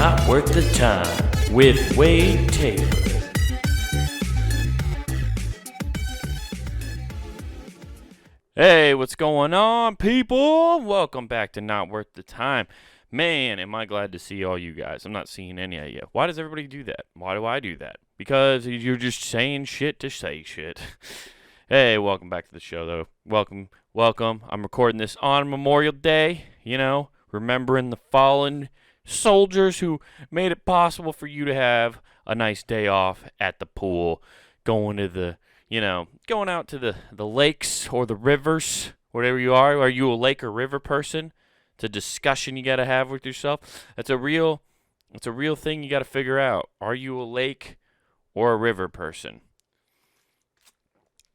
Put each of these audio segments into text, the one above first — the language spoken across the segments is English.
Not Worth the Time with Wade Taylor. Hey, what's going on, people? Welcome back to Not Worth the Time. Man, am I glad to see all you guys. I'm not seeing any of you. Why does everybody do that? Why do I do that? Because you're just saying shit to say shit. Hey, welcome back to the show, though. Welcome. I'm recording this on Memorial Day, remembering the fallen soldiers who made it possible for you to have a nice day off at the pool, going out to the lakes or the rivers, whatever you are. Are you a lake or river person? It's a discussion you got to have with yourself. It's a real thing you got to figure out. Are you a lake or a river person?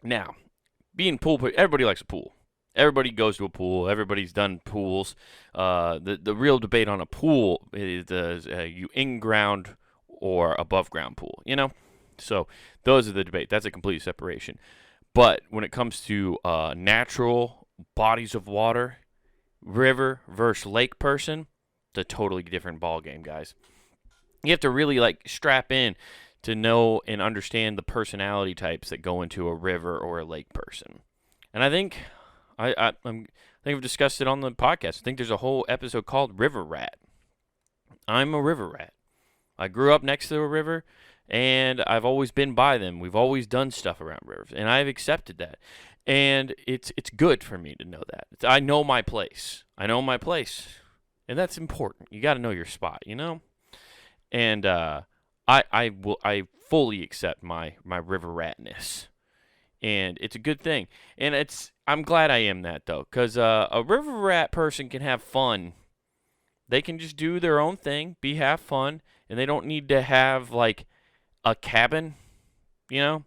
Now, being pool, everybody likes a pool. Everybody goes to a pool. Everybody's done pools. The real debate on a pool is you in-ground or above-ground pool, So those are the debate. That's a complete separation. But when it comes to natural bodies of water, river versus lake person, it's a totally different ball game, guys. You have to really strap in to know and understand the personality types that go into a river or a lake person. And I think I've discussed it on the podcast. I think there's a whole episode called River Rat. I'm a river rat. I grew up next to a river, and I've always been by them. We've always done stuff around rivers, and I've accepted that. And it's good for me to know that. I know my place. And that's important. You got to know your spot, And I fully accept my river ratness. And it's a good thing. And I'm glad I am that, though, because a river rat person can have fun. They can just do their own thing, have fun, and they don't need to have, a cabin, and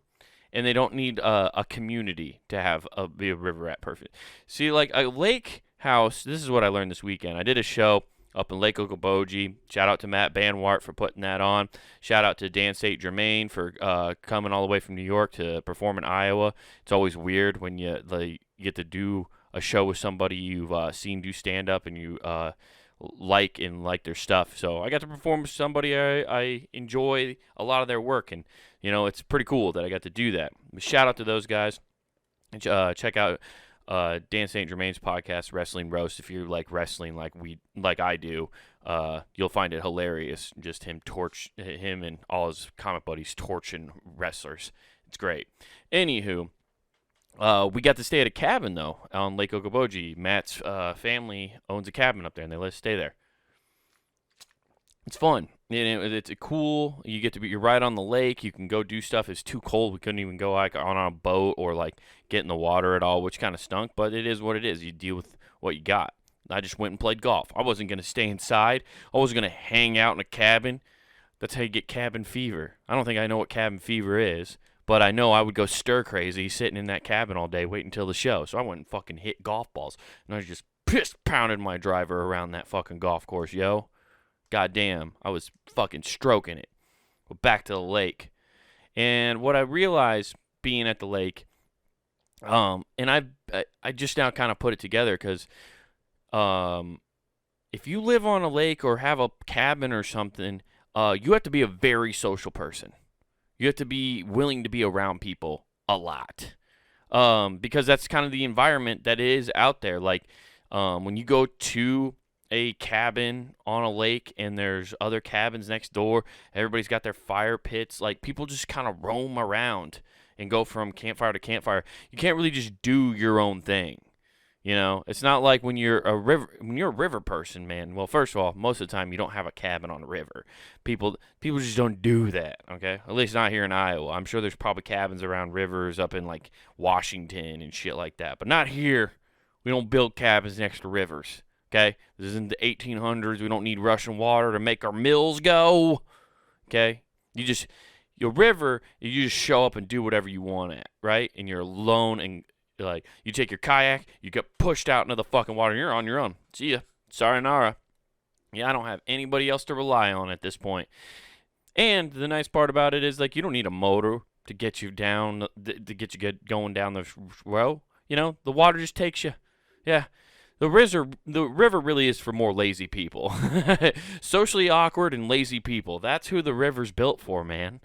they don't need a community to be a river rat person. See, a lake house, this is what I learned this weekend. I did a show up in Lake Okoboji. Shout out to Matt Banwart for putting that on. Shout out to Dan St. Germain for coming all the way from New York to perform in Iowa. It's always weird when you get to do a show with somebody you've seen do stand-up and you like their stuff. So I got to perform with somebody I enjoy a lot of their work, and it's pretty cool that I got to do that. Shout out to those guys. Check out Dan St. Germain's podcast, Wrestling Roast. If you like wrestling like I do, you'll find it hilarious. Just him and all his comic buddies torching wrestlers. It's great. Anywho, we got to stay at a cabin, though, on Lake Okoboji. Matt's family owns a cabin up there, and they let us stay there. It's fun. It's cool. You're right on the lake. You can go do stuff. It's too cold. We couldn't even go on a boat or get in the water at all, which kind of stunk, but it is what it is. You deal with what you got. I just went and played golf. I wasn't going to stay inside. I wasn't going to hang out in a cabin. That's how you get cabin fever. I don't think I know what cabin fever is. But I know I would go stir crazy sitting in that cabin all day waiting until the show. So I went and fucking hit golf balls. And I was just pounding my driver around that fucking golf course, yo. Goddamn, I was fucking stroking it. But back to the lake. And what I realized being at the lake, and I just now kind of put it together because if you live on a lake or have a cabin or something, you have to be a very social person. You have to be willing to be around people a lot because that's kind of the environment that is out there. When you go to a cabin on a lake and there's other cabins next door, everybody's got their fire pits. People just kind of roam around and go from campfire to campfire. You can't really just do your own thing. It's not like when you're a river person, man. Well, first of all, most of the time you don't have a cabin on a river. People just don't do that, okay? At least not here in Iowa. I'm sure there's probably cabins around rivers up in Washington and shit like that, but not here. We don't build cabins next to rivers, okay? This isn't the 1800s. We don't need rushing water to make our mills go, okay? Your river, you just show up and do whatever you want at, right? And you're alone and you take your kayak, you get pushed out into the fucking water, and you're on your own. See ya. Sayonara. Yeah, I don't have anybody else to rely on at this point. And the nice part about it is, you don't need a motor to get you down, going down the row. The water just takes you. Yeah, The river really is for more lazy people. Socially awkward and lazy people. That's who the river's built for, man.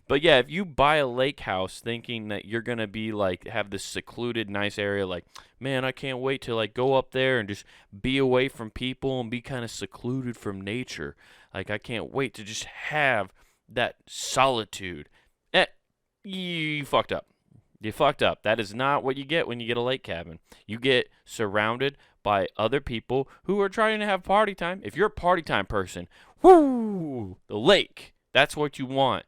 But yeah, if you buy a lake house thinking that you're gonna be like have this secluded nice area, like, man, I can't wait to like go up there and just be away from people and be kind of secluded from nature. Like, I can't wait to just have that solitude. Eh, you fucked up. You fucked up. That is not what you get when you get a lake cabin. You get surrounded by other people who are trying to have party time. If you're a party time person, whoo, the lake. That's what you want.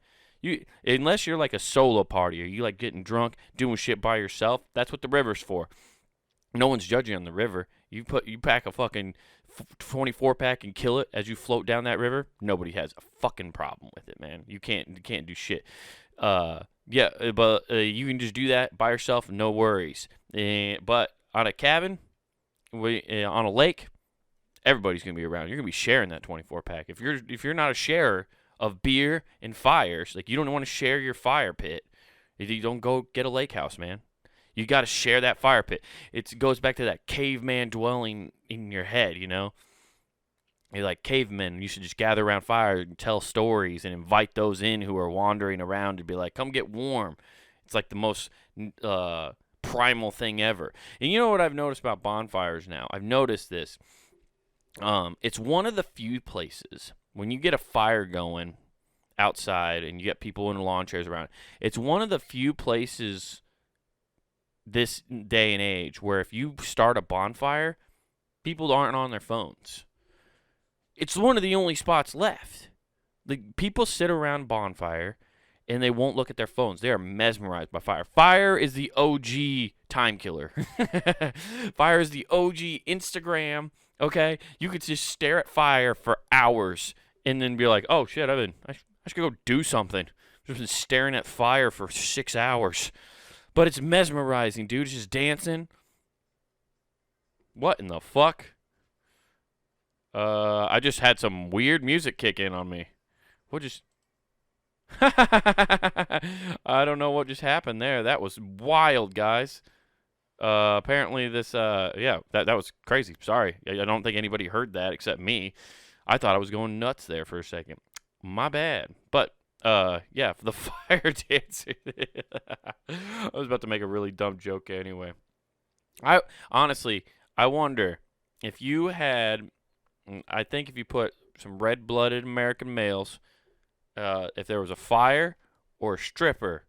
Unless you're like a solo party or you like getting drunk, doing shit by yourself, that's what the river's for. No one's judging on the river. You pack a fucking 24 pack and kill it as you float down that river. Nobody has a fucking problem with it, man. You can't do shit. Yeah, but you can just do that by yourself, no worries. But on a cabin, on a lake, everybody's gonna be around. You're gonna be sharing that 24 pack. If you're not a sharer of beer and fires, like, you don't want to share your fire pit, you don't go get a lake house, man. You got to share that fire pit. It goes back to that caveman dwelling in your head, you know. You're like cavemen. You should just gather around fire and tell stories and invite those in who are wandering around to be like, come get warm. It's like the most primal thing ever. And you know what I've noticed about bonfires now? I've noticed this. It's one of the few places when you get a fire going outside and you get people in lawn chairs around, it's one of the few places this day and age where if you start a bonfire, people aren't on their phones. It's one of the only spots left. Like, people sit around bonfire and they won't look at their phones. They are mesmerized by fire. Fire is the OG time killer. Fire is the OG Instagram. Okay, you could just stare at fire for hours and then be like, "Oh shit, I should go do something." Just been staring at fire for 6 hours, but it's mesmerizing, dude. It's just dancing. What in the fuck? I just had some weird music kick in on me. What just? I don't know what just happened there. That was wild, guys. Apparently this, yeah, that was crazy. Sorry. I don't think anybody heard that except me. I thought I was going nuts there for a second. My bad. But, yeah, for the fire dancing. I was about to make a really dumb joke anyway. Honestly, I wonder if you had, I think if you put some red-blooded American males, if there was a fire or a stripper,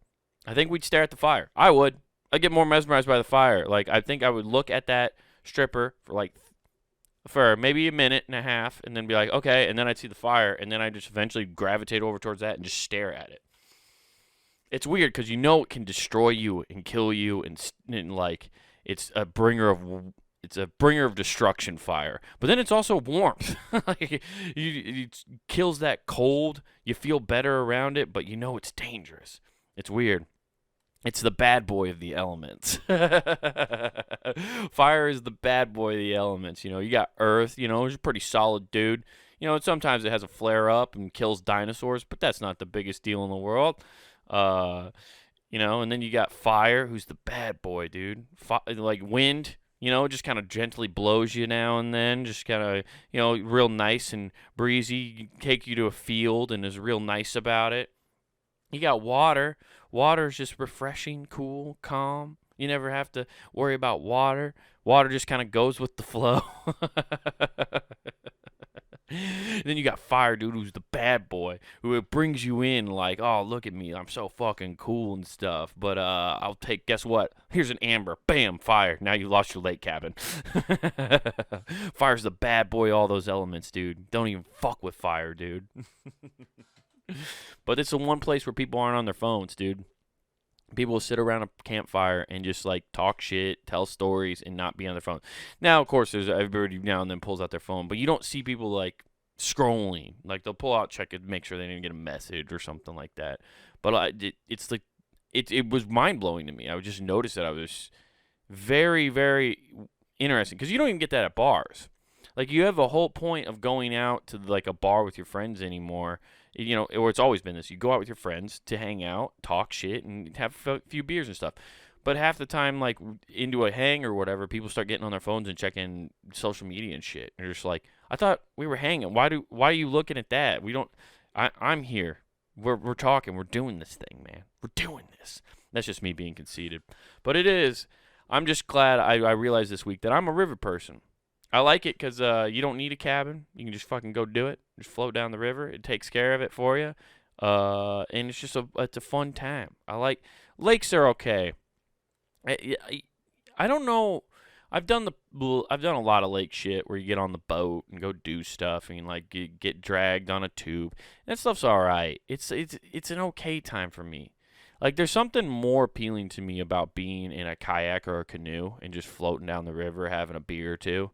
I think we'd stare at the fire. I would. I'd get more mesmerized by the fire. Like, I think I would look at that stripper for maybe a minute and a half and then be like, okay, and then I'd see the fire, and then I'd just eventually gravitate over towards that and just stare at it. It's weird because you know it can destroy you and kill you, and like, it's a bringer of destruction, fire. But then it's also warmth. Like, it kills that cold. You feel better around it, but you know it's dangerous. It's weird. It's the bad boy of the elements. Fire is the bad boy of the elements. You know, you got earth, you know, he's a pretty solid dude. You know, sometimes it has a flare up and kills dinosaurs, but that's not the biggest deal in the world. You know, and then you got fire, who's the bad boy, dude. Like wind, you know, just kind of gently blows you now and then, just kind of, you know, real nice and breezy, take you to a field and is real nice about it. You got water. Water is just refreshing, cool, calm. You never have to worry about water. Water just kind of goes with the flow. Then you got fire, dude, who's the bad boy, who it brings you in like, oh, look at me, I'm so fucking cool and stuff. But guess what? Here's an amber. Bam, fire. Now you lost your lake cabin. Fire's the bad boy, all those elements, dude. Don't even fuck with fire, dude. But it's the one place where people aren't on their phones, dude. People will sit around a campfire and just like talk shit, tell stories, and not be on their phone. Now, of course, there's everybody now and then pulls out their phone, but you don't see people like scrolling. Like, they'll pull out, check it, make sure they didn't get a message or something like that. But it's like it was mind blowing to me. I would just notice that I was very, very interesting because you don't even get that at bars. Like, you have a whole point of going out to like a bar with your friends anymore. You know, or it's always been this. You go out with your friends to hang out, talk shit, and have a few beers and stuff. But half the time, like into a hang or whatever, people start getting on their phones and checking social media and shit. And you're just like, I thought we were hanging. Why are you looking at that? We don't. I'm here. We're talking. We're doing this thing, man. We're doing this. That's just me being conceited. But it is. I'm just glad I realized this week that I'm a river person. I like it because you don't need a cabin. You can just fucking go do it. Just float down the river. It takes care of it for you. And it's just it's a fun time. I like lakes are okay. I don't know. I've done a lot of lake shit where you get on the boat and go do stuff and like get dragged on a tube. That stuff's all right. It's an okay time for me. Like there's something more appealing to me about being in a kayak or a canoe and just floating down the river having a beer or two.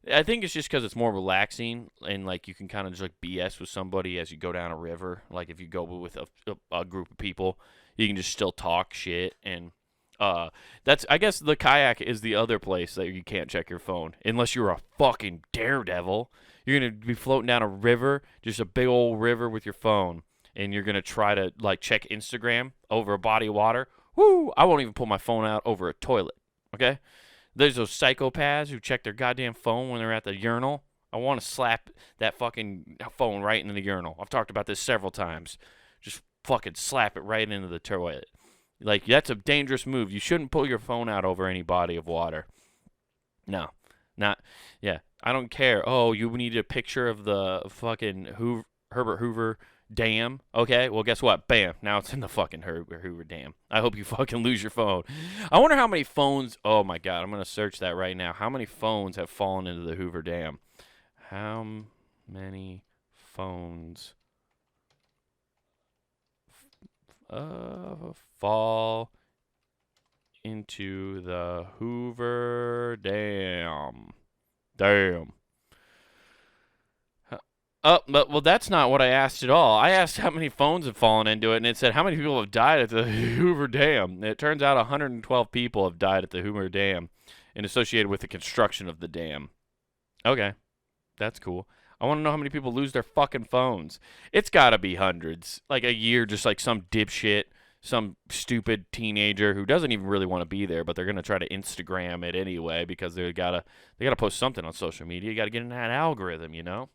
I think it's just because it's more relaxing and like you can kind of just like BS with somebody as you go down a river. Like if you go with a group of people, you can just still talk shit and that's I guess the kayak is the other place that you can't check your phone unless you're a fucking daredevil. You're gonna be floating down a river, just a big old river with your phone, and you're gonna try to like check Instagram over a body of water. Woo! I won't even pull my phone out over a toilet. Okay? There's those psychopaths who check their goddamn phone when they're at the urinal. I want to slap that fucking phone right into the urinal. I've talked about this several times. Just fucking slap it right into the toilet. Like, that's a dangerous move. You shouldn't pull your phone out over any body of water. No. Not, yeah. I don't care. Oh, you need a picture of the fucking Herbert Hoover Dam. Okay, well, guess what? Bam. Now it's in the fucking Herbert Hoover Dam. I hope you fucking lose your phone. I wonder how many phones, oh my God, I'm going to search that right now. How many phones have fallen into the Hoover Dam? How many phones fall into the Hoover Dam? Damn. Well, that's not what I asked at all. I asked how many phones have fallen into it, and it said how many people have died at the Hoover Dam. It turns out 112 people have died at the Hoover Dam and associated with the construction of the dam. Okay, that's cool. I want to know how many people lose their fucking phones. It's got to be hundreds. Like a year, just like some dipshit, some stupid teenager who doesn't even really want to be there, but they're going to try to Instagram it anyway because they gotta post something on social media. You got to get in that algorithm, you know?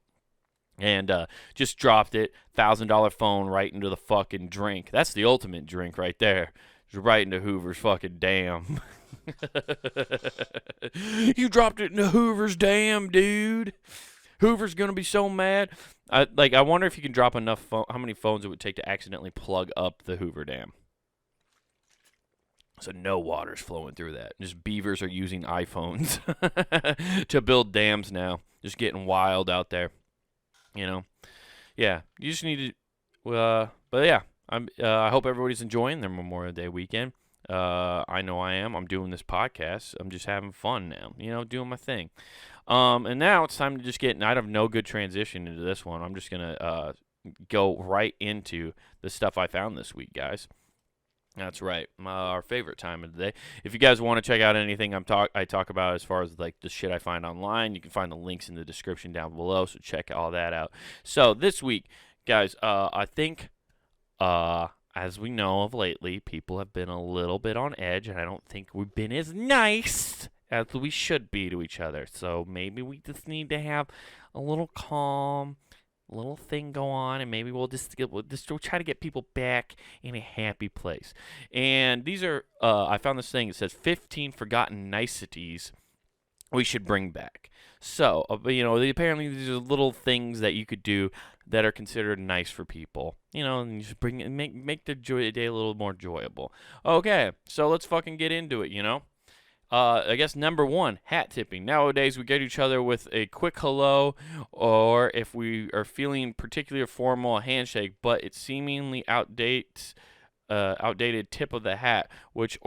And just dropped it, $1,000 phone right into the fucking drink. That's the ultimate drink right there. Just right into Hoover's fucking dam. You dropped it into Hoover's dam, dude. Hoover's gonna be so mad. I wonder if you can drop enough how many phones it would take to accidentally plug up the Hoover Dam. So no water's flowing through that. Just beavers are using iPhones to build dams now. Just getting wild out there. You know, yeah. You just need to. But yeah, I hope everybody's enjoying their Memorial Day weekend. I know I am. I'm doing this podcast. I'm just having fun now. You know, doing my thing. And now it's time to just get. And I have no good transition into this one. I'm just gonna go right into the stuff I found this week, guys. That's right, our favorite time of the day. If you guys want to check out anything I talk about as far as like the shit I find online, you can find the links in the description down below, so check all that out. So this week, guys, I think, as we know of lately, people have been a little bit on edge, and I don't think we've been as nice as we should be to each other. So maybe we just need to have a little calm, little thing go on, and maybe we'll try to get people back in a happy place. And these are I found this thing. It says 15 forgotten niceties we should bring back. So apparently these are little things that you could do that are considered nice for people. You know, and you just make their day a little more enjoyable. Okay, so let's fucking get into it. You know. I guess number one, hat tipping. Nowadays, we get each other with a quick hello, or if we are feeling particularly formal, a handshake, but it seemingly outdated tip of the hat, which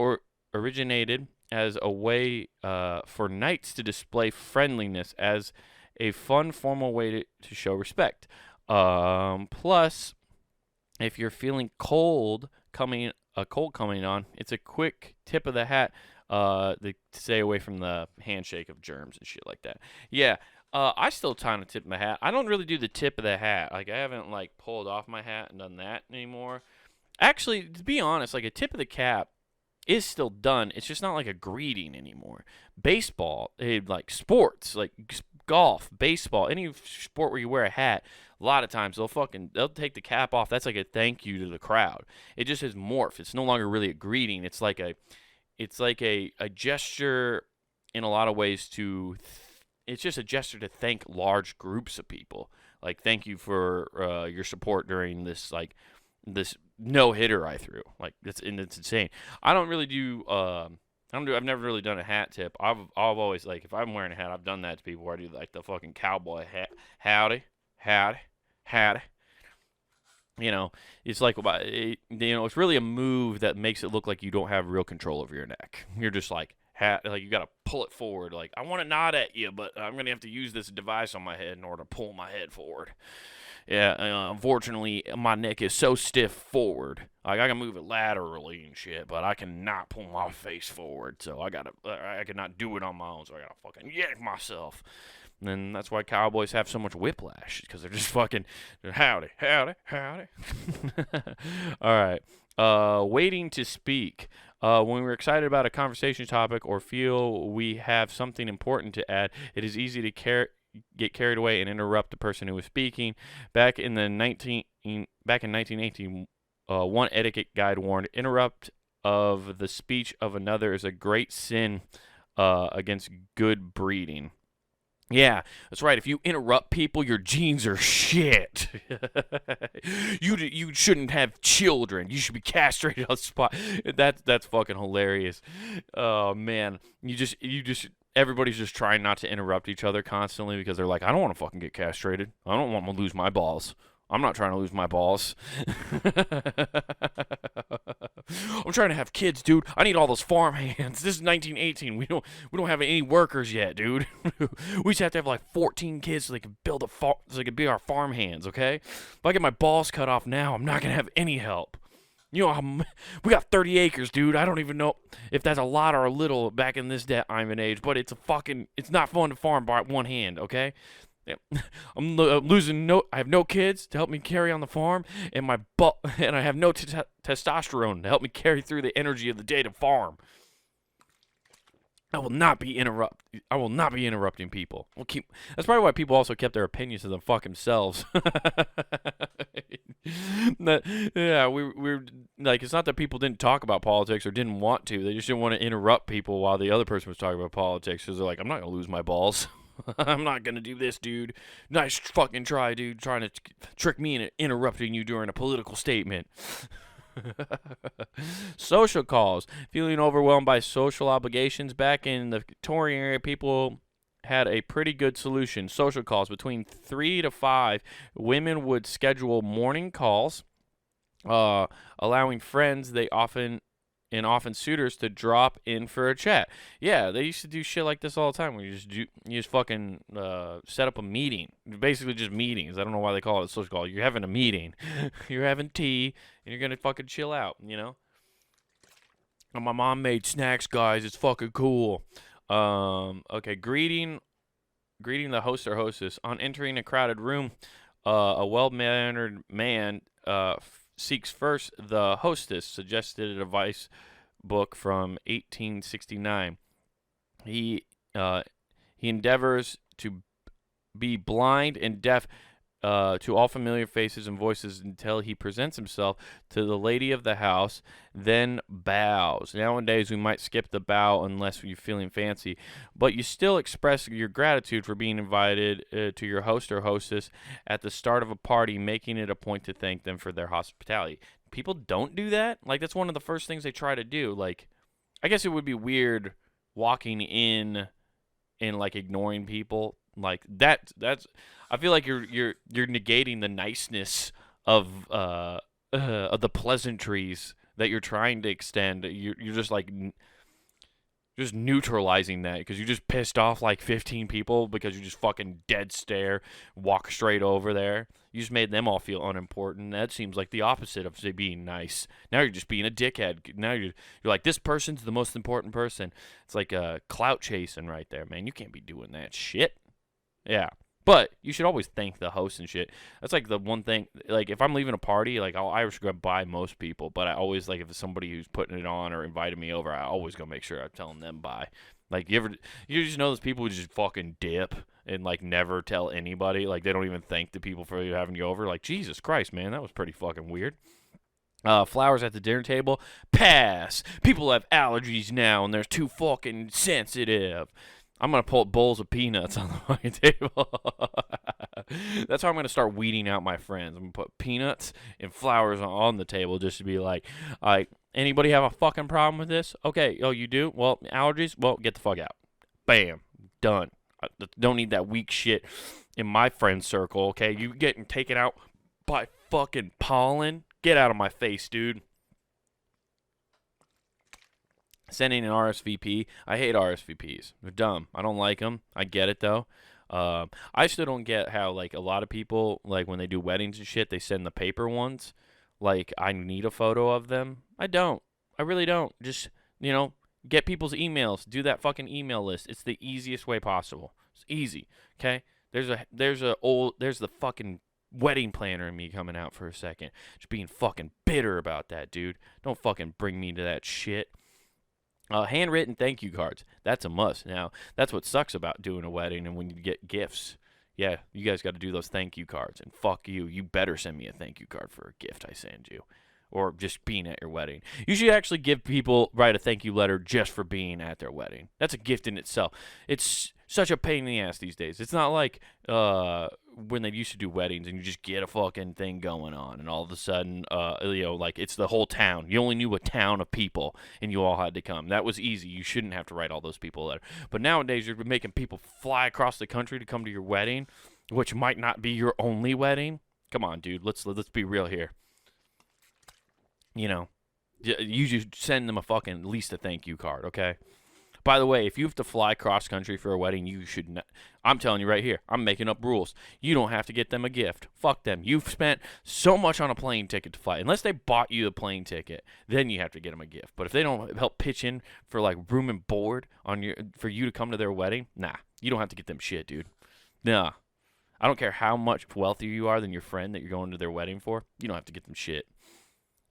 originated as a way for knights to display friendliness as a fun, formal way to show respect. Plus, if you're feeling cold coming on, it's a quick tip of the hat. To stay away from the handshake of germs and shit like that. Yeah, I still kind of tip my hat. I don't really do the tip of the hat. Like, I haven't, like, pulled off my hat and done that anymore. Actually, to be honest, like, a tip of the cap is still done. It's just not like a greeting anymore. Baseball, like sports, like golf, baseball, any sport where you wear a hat, a lot of times they'll take the cap off. That's like a thank you to the crowd. It just has morphed. It's no longer really a greeting. It's like a gesture in a lot of ways it's just a gesture to thank large groups of people. Like, thank you for your support during this no hitter I threw. Like, it's insane. I don't really do. I've never really done a hat tip. I've always, like, if I'm wearing a hat, I've done that to people where I do like the fucking cowboy hat. Howdy, howdy, howdy. It's like it's really a move that makes it look like you don't have real control over your neck. You're just like you gotta pull it forward. Like, I want to nod at you, but I'm gonna have to use this device on my head in order to pull my head forward. Yeah, unfortunately, my neck is so stiff forward. Like, I can move it laterally and shit, but I cannot pull my face forward. So I cannot do it on my own. So I gotta fucking yank myself. And that's why cowboys have so much whiplash, because they're just fucking howdy, howdy, howdy. All right. Waiting to speak. When we're excited about a conversation topic or feel we have something important to add, it is easy to get carried away and interrupt the person who is speaking. Back in 1918, one etiquette guide warned, interrupt of the speech of another is a great sin against good breeding. Yeah, that's right. If you interrupt people, your genes are shit. You shouldn't have children. You should be castrated on the spot. That's fucking hilarious. Oh man, everybody's just trying not to interrupt each other constantly because they're like, I don't want to fucking get castrated. I don't want to lose my balls. I'm not trying to lose my balls. I'm trying to have kids, dude. I need all those farm hands. This is 1918. We don't have any workers yet, dude. We just have to have like 14 kids so they can build a farm, so they can be our farm hands, okay? If I get my balls cut off now, I'm not gonna have any help. We got 30 acres, dude. I don't even know if that's a lot or a little back in this diamond age, but it's not fun to farm by one hand, okay? Yeah. I'm losing I have no kids to help me carry on the farm, and I have no testosterone to help me carry through the energy of the day to farm. I will not be interrupting people. That's probably why people also kept their opinions to the fuck themselves. We're like, it's not that people didn't talk about politics or didn't want to. They just didn't want to interrupt people while the other person was talking about politics, because they're like, I'm not gonna lose my balls. I'm not gonna do this, dude. Nice fucking try, dude, trying to trick me into interrupting you during a political statement. Social calls. Feeling overwhelmed by social obligations. Back in the Victorian area, people had a pretty good solution. Social calls. Between 3 to 5, women would schedule morning calls, allowing friends often suitors to drop in for a chat. Yeah, they used to do shit like this all the time. Where you just fucking set up a meeting. Basically just meetings. I don't know why they call it a social call. You're having a meeting. You're having tea, and you're gonna fucking chill out. My mom made snacks, guys. It's fucking cool. Okay, greeting the host or hostess on entering a crowded room. A well-mannered man seeks first the hostess, suggested advice book from 1869. He endeavors to be blind and deaf to all familiar faces and voices until he presents himself to the lady of the house, then bows. Nowadays, we might skip the bow unless you're feeling fancy, but you still express your gratitude for being invited to your host or hostess at the start of a party, making it a point to thank them for their hospitality. People don't do that. Like, that's one of the first things they try to do. Like, I guess it would be weird walking in and, like, ignoring people. Like, that's I feel like you're negating the niceness of the pleasantries that you're trying to extend. You're just like just neutralizing that because you just pissed off like 15 people because you just fucking dead stare, walk straight over there. You just made them all feel unimportant. That seems like the opposite of, say, being nice. Now you're just being a dickhead. Now you're like, this person's the most important person. It's like clout chasing right there, man. You can't be doing that shit. Yeah. But you should always thank the host and shit. That's like the one thing. Like if I'm leaving a party, like I'll Irish grab by most people, but I always like if it's somebody who's putting it on or invited me over, I always go make sure I'm telling them bye. Like you just know those people who just fucking dip and like never tell anybody. Like they don't even thank the people for having you over. Like Jesus Christ, man, that was pretty fucking weird. Flowers at the dinner table, pass. People have allergies now, and they're too fucking sensitive. I'm gonna pull bowls of peanuts on the fucking table. That's how I'm gonna start weeding out my friends. I'm gonna put peanuts and flowers on the table just to be like, anybody have a fucking problem with this? Okay, oh you do? Well, allergies? Well, get the fuck out. Bam, done. I don't need that weak shit in my friend circle. Okay, you getting taken out by fucking pollen? Get out of my face, dude. Sending an RSVP. I hate RSVPs. They're dumb. I don't like them. I get it, though. I still don't get how, like, a lot of people, like, when they do weddings and shit, they send the paper ones. Like, I need a photo of them. I don't. I really don't. Just, get people's emails. Do that fucking email list. It's the easiest way possible. It's easy, okay? There's the fucking wedding planner in me coming out for a second. Just being fucking bitter about that, dude. Don't fucking bring me to that shit. Handwritten thank you cards. That's a must. Now, that's what sucks about doing a wedding and when you get gifts. Yeah, you guys got to do those thank you cards. And fuck you. You better send me a thank you card for a gift I send you. Or just being at your wedding. You should actually write a thank you letter just for being at their wedding. That's a gift in itself. It's such a pain in the ass these days. It's not like when they used to do weddings and you just get a fucking thing going on and all of a sudden, like it's the whole town. You only knew a town of people and you all had to come. That was easy. You shouldn't have to write all those people a letter. But nowadays you're making people fly across the country to come to your wedding, which might not be your only wedding. Come on, dude. Let's be real here. You just send them at least a thank you card, okay? By the way, if you have to fly cross country for a wedding, you should not. I'm telling you right here, I'm making up rules. You don't have to get them a gift. Fuck them. You've spent so much on a plane ticket to fly. Unless they bought you a plane ticket, then you have to get them a gift. But if they don't help pitch in for like room and board for you to come to their wedding, nah, you don't have to get them shit, dude. Nah. I don't care how much wealthier you are than your friend that you're going to their wedding for. You don't have to get them shit.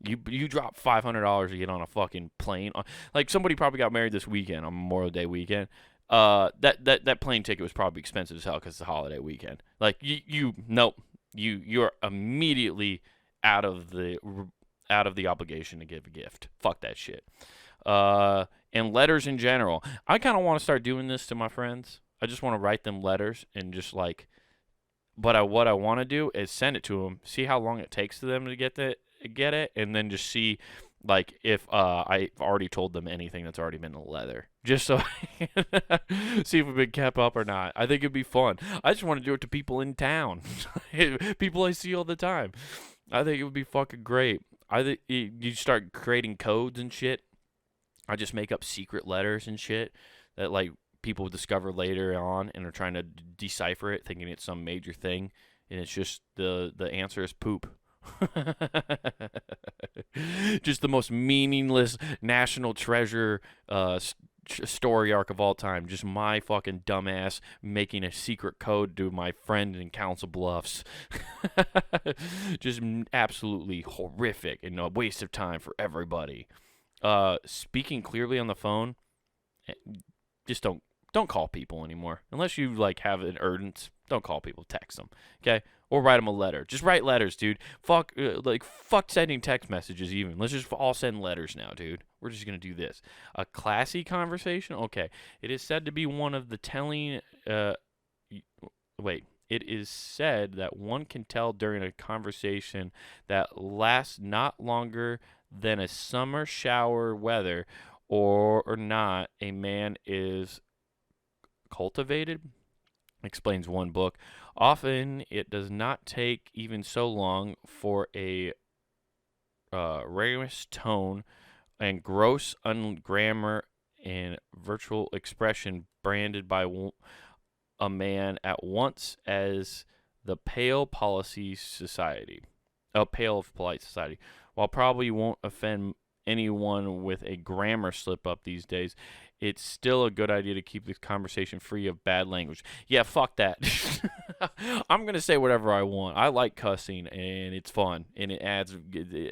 You drop $500 to get on a fucking plane. Like somebody probably got married this weekend on Memorial Day weekend. That plane ticket was probably expensive as hell because it's a holiday weekend. Like you're immediately out of the obligation to give a gift. Fuck that shit. And letters in general. I kind of want to start doing this to my friends. I just want to write them letters and just like. But what I want to do is send it to them. See how long it takes to them to get it, and then just see like if I've already told them anything that's already been in the letter, just so I can see if we've been kept up or not. I think it'd be fun. I just want to do it to people in town, people I see all the time. I think it would be fucking great. I think you start creating codes and shit. I just make up secret letters and shit that like people discover later on and are trying to decipher it, thinking it's some major thing, and it's just the answer is poop. Just the most meaningless national treasure story arc of all time. Just my fucking dumbass making a secret code to my friend in Council Bluffs. Just absolutely horrific and a waste of time for everybody. Speaking clearly on the phone, just don't call people anymore unless you like have an urgent. Don't call people, text them, okay? Or write them a letter. Just write letters, dude. Fuck sending text messages even. Let's just all send letters now, dude. We're just gonna do this. A classy conversation, okay. It is said to be one of the telling. It is said that one can tell during a conversation that lasts not longer than a summer shower weather, or not a man is cultivated, explains one book. Often it does not take even so long for a rarest tone and gross ungrammar and virtual expression branded by a man at once as the pale of polite society, while probably won't offend anyone with a grammar slip up these days, it's still a good idea to keep this conversation free of bad language. Yeah, fuck that. I'm gonna say whatever I want. I like cussing, and it's fun, and it adds.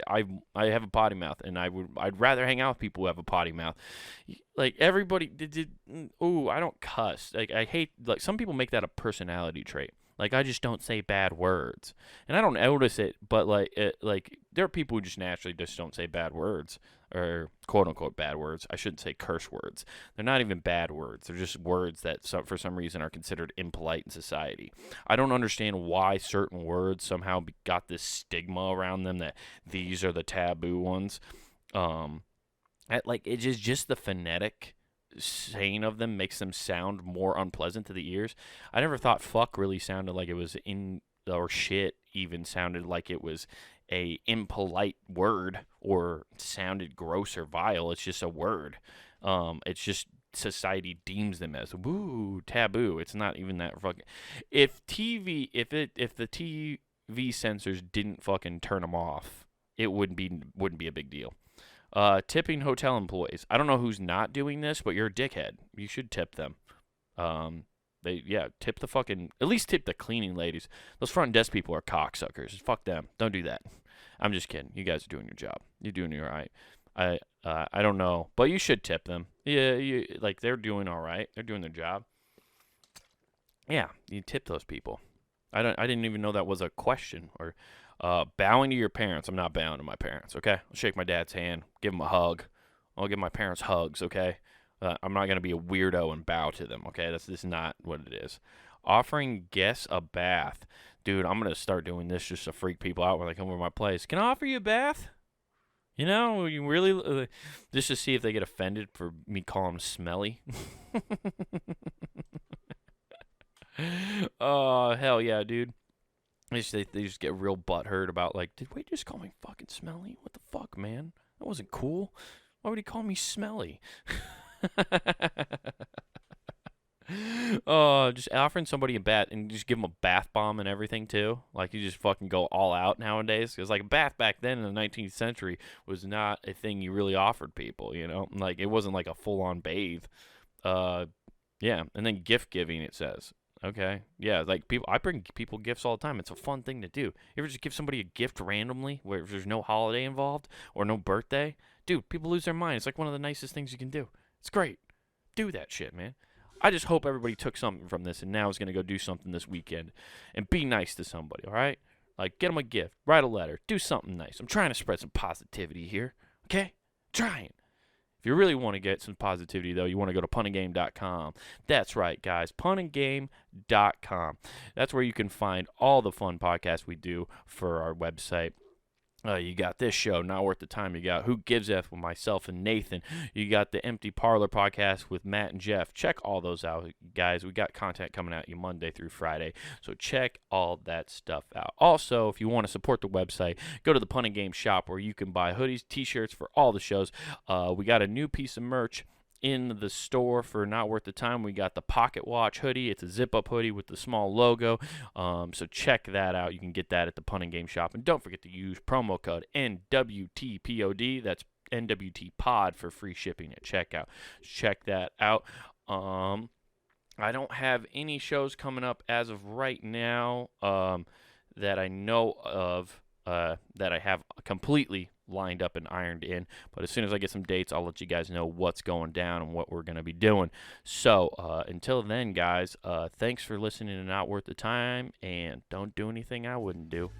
I have a potty mouth, and I'd rather hang out with people who have a potty mouth. Like everybody ooh, I don't cuss. Like I hate. Like some people make that a personality trait. Like I just don't say bad words, and I don't notice it. But like there are people who just naturally just don't say bad words, or quote unquote bad words. I shouldn't say curse words. They're not even bad words. They're just words that for some reason are considered impolite in society. I don't understand why certain words somehow got this stigma around them that these are the taboo ones. Like it's just the phonetic saying of them makes them sound more unpleasant to the ears. I never thought fuck really sounded like it was or shit even sounded like it was a impolite word or sounded gross or vile. It's just a word. It's just society deems them as woo taboo. It's not even that fucking. If the TV censors didn't fucking turn them off, it wouldn't be a big deal. Tipping hotel employees. I don't know who's not doing this, but you're a dickhead. You should tip them. Tip the fucking, at least tip the cleaning ladies. Those front desk people are cocksuckers. Fuck them. Don't do that. I'm just kidding. You guys are doing your job. You're doing all right. I don't know, but you should tip them. Yeah, they're doing all right. They're doing their job. Yeah, you tip those people. I didn't even know that was a question. Or bowing to your parents. I'm not bowing to my parents, okay? I'll shake my dad's hand, give him a hug. I'll give my parents hugs, okay? I'm not going to be a weirdo and bow to them, okay? That's just not what it is. Offering guests a bath. Dude, I'm going to start doing this just to freak people out when they come over my place. Can I offer you a bath? You know, you really, just to see if they get offended for me calling them smelly. Oh, hell yeah, dude. They just get real butthurt about, like, did we just call me fucking smelly? What the fuck, man? That wasn't cool. Why would he call me smelly? Just offering somebody a bath and just give them a bath bomb and everything, too. Like, you just fucking go all out nowadays. Because, like, a bath back then in the 19th century was not a thing you really offered people, you know? Like, it wasn't like a full-on bathe. Yeah, and then gift giving, it says. Okay. Yeah, like I bring people gifts all the time. It's a fun thing to do. You ever just give somebody a gift randomly where there's no holiday involved or no birthday? Dude, people lose their mind. It's like one of the nicest things you can do. It's great. Do that shit, man. I just hope everybody took something from this and now is going to go do something this weekend and be nice to somebody, all right? Like, get them a gift, write a letter, do something nice. I'm trying to spread some positivity here, okay? Trying. If you really want to get some positivity, though, you want to go to punandgame.com. That's right, guys, punandgame.com. That's where you can find all the fun podcasts we do for our website. You got this show, Not Worth the Time. You got Who Gives F with myself and Nathan. You got the Empty Parlor podcast with Matt and Jeff. Check all those out, guys. We got content coming at you Monday through Friday, so check all that stuff out. Also, if you want to support the website, go to the Pun and Game shop where you can buy hoodies, t-shirts for all the shows. We got a new piece of merch in the store for Not Worth the Time. We got the Pocket Watch hoodie. It's a zip-up hoodie with the small logo. So check that out. You can get that at the Pun and Game shop. And don't forget to use promo code NWTPOD. That's NWT Pod for free shipping at checkout. Check that out. I don't have any shows coming up as of right now that I know of that I have completely lined up and ironed in, but as soon as I get some dates, I'll let you guys know what's going down and what we're going to be doing. So until then, guys, thanks for listening to Not Worth the Time, and don't do anything I wouldn't do.